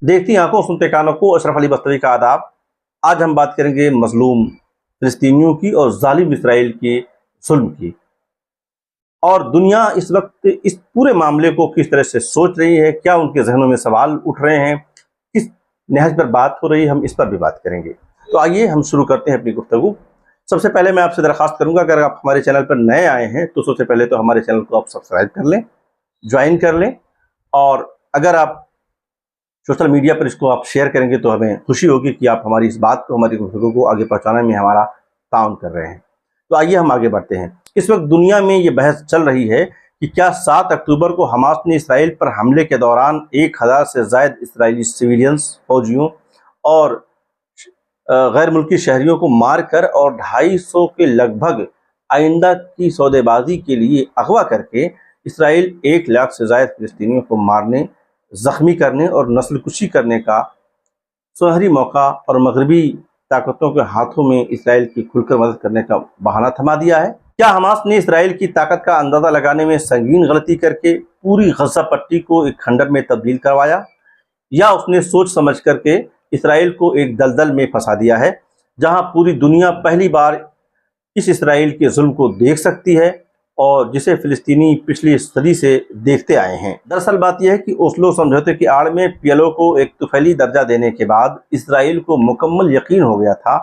देखती आंखों सुनते कानों को, अशरफ अली बस्तवी का आदाब। आज हम बात करेंगे मजलूम फिलिस्तीनियों की और जालिम इसराइल के जुल्म की, और दुनिया इस वक्त इस पूरे मामले को किस तरह से सोच रही है, क्या उनके जहनों में सवाल उठ रहे हैं, किस नहज पर बात हो रही है, हम इस पर भी बात करेंगे। तो आइए हम शुरू करते हैं अपनी गुफ्तगू। सबसे पहले मैं आपसे दरख्वास्त करूंगा, अगर आप हमारे चैनल पर नए आए हैं तो सबसे पहले तो हमारे चैनल को आप सब्सक्राइब कर लें, ज्वाइन कर लें, और अगर आप सोशल मीडिया पर इसको आप शेयर करेंगे तो हमें खुशी होगी कि आप हमारी इस बात को, हमारी गुफ्तगू को आगे पहुंचाने में हमारा ताउन कर रहे हैं। तो आइए हम आगे बढ़ते हैं। इस वक्त दुनिया में ये बहस चल रही है कि क्या 7 अक्टूबर को हमास ने इसराइल पर हमले के दौरान 1000 से ज़ायद इसराइली सिविलियंस, फौजियों और गैर मुल्की शहरियों को मारकर और 250 के लगभग आइंदा की सौदेबाजी के लिए अगवा करके इसराइल 1 लाख से ज़ायद फिलिस्तीनियों को मारने, ज़ख्मी करने और नस्लकुशी करने का सुनहरी मौका और मगरबी ताकतों के हाथों में इसराइल की खुलकर मदद करने का बहाना थमा दिया है? क्या हमास ने इसराइल की ताकत का अंदाज़ा लगाने में संगीन गलती करके पूरी गज़ा पट्टी को एक खंडर में तब्दील करवाया, या उसने सोच समझ करके इसराइल को एक दलदल में फंसा दिया है जहां पूरी दुनिया पहली बार इस इसराइल के जुल्म को देख सकती है और जिसे फिलिस्तीनी पिछली सदी से देखते आए हैं? दरअसल बात यह है कि ओस्लो समझौते की आड़ में पीएलओ को एक तुफैली दर्जा देने के बाद इसराइल को मुकम्मल यकीन हो गया था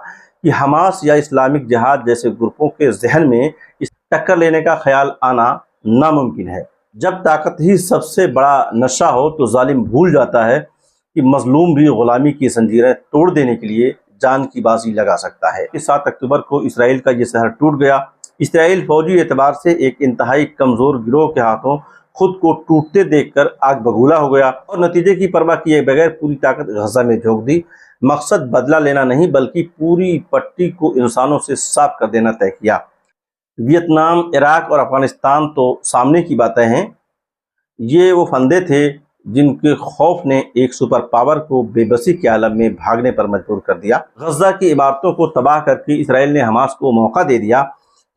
कि हमास या इस्लामिक जिहाद जैसे ग्रुपों के जहन में इस टक्कर लेने का ख्याल आना नामुमकिन है। जब ताकत ही सबसे बड़ा नशा हो तो जालिम भूल जाता है कि मजलूम भी गुलामी की जंजीरें तोड़ देने के लिए जान की बाजी लगा सकता है। 7 अक्टूबर को इसराइल का ये शहर टूट गया। इसराइल फौजी एतबार से एक इंतहाई कमज़ोर गिरोह के हाथों खुद को टूटते देखकर आग बगूला हो गया और नतीजे की परवाह किए बगैर पूरी ताकत गज़ा में झोंक दी। मकसद बदला लेना नहीं बल्कि पूरी पट्टी को इंसानों से साफ कर देना तय किया। वियतनाम, इराक और अफगानिस्तान तो सामने की बातें हैं, ये वो फंदे थे जिनके खौफ ने एक सुपर पावर को बेबसी के आलम में भागने पर मजबूर कर दिया। गज़ा की इमारतों को तबाह करके इसराइल ने हमास को मौका दे दिया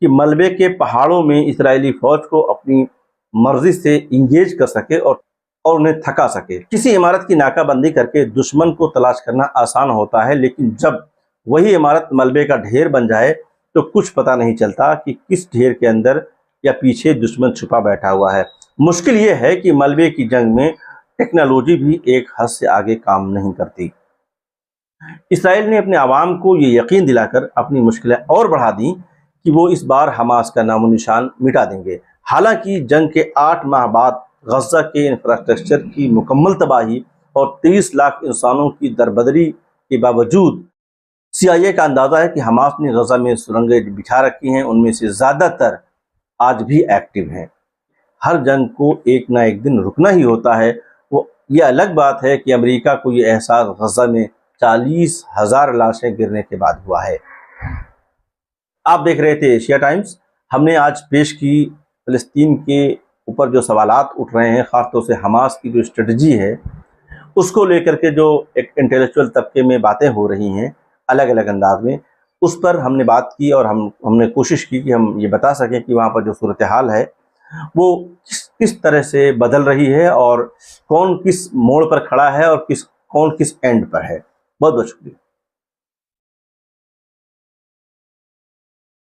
कि मलबे के पहाड़ों में इसराइली फौज को अपनी मर्जी से इंगेज कर सके और उन्हें थका सके। किसी इमारत की नाकाबंदी करके दुश्मन को तलाश करना आसान होता है, लेकिन जब वही इमारत मलबे का ढेर बन जाए तो कुछ पता नहीं चलता कि किस ढेर के अंदर या पीछे दुश्मन छुपा बैठा हुआ है। मुश्किल ये है कि मलबे की जंग में टेक्नोलॉजी भी एक हद से आगे काम नहीं करती। इसराइल ने अपने आवाम को ये यकीन दिलाकर अपनी मुश्किलें और बढ़ा दी कि वो इस बार हमास का नामो निशान मिटा देंगे। हालांकि जंग के 8 माह बाद गज़ा के इंफ्रास्ट्रक्चर की मुकम्मल तबाही और 30 लाख इंसानों की दरबदरी के बावजूद CIA का अंदाज़ा है कि हमास ने गज़ा में सुरंगें बिछा रखी हैं, उनमें से ज़्यादातर आज भी एक्टिव हैं। हर जंग को एक ना एक दिन रुकना ही होता है। ये अलग बात है कि अमेरिका को ये एहसास गज़ा में 40,000 लाशें गिरने के बाद हुआ है। आप देख रहे थे एशिया टाइम्स। हमने आज पेश की फ़लस्तीन के ऊपर जो सवालात उठ रहे हैं, ख़ासतौर से हमास की जो स्ट्रेटजी है उसको लेकर के जो एक इंटेलेक्चुअल तबके में बातें हो रही हैं अलग अलग अंदाज में, उस पर हमने बात की और हमने कोशिश की कि हम ये बता सकें कि वहाँ पर जो सूरत हाल है वो किस तरह से बदल रही है और कौन किस मोड़ पर खड़ा है और कौन किस एंड पर है। बहुत बहुत शुक्रिया।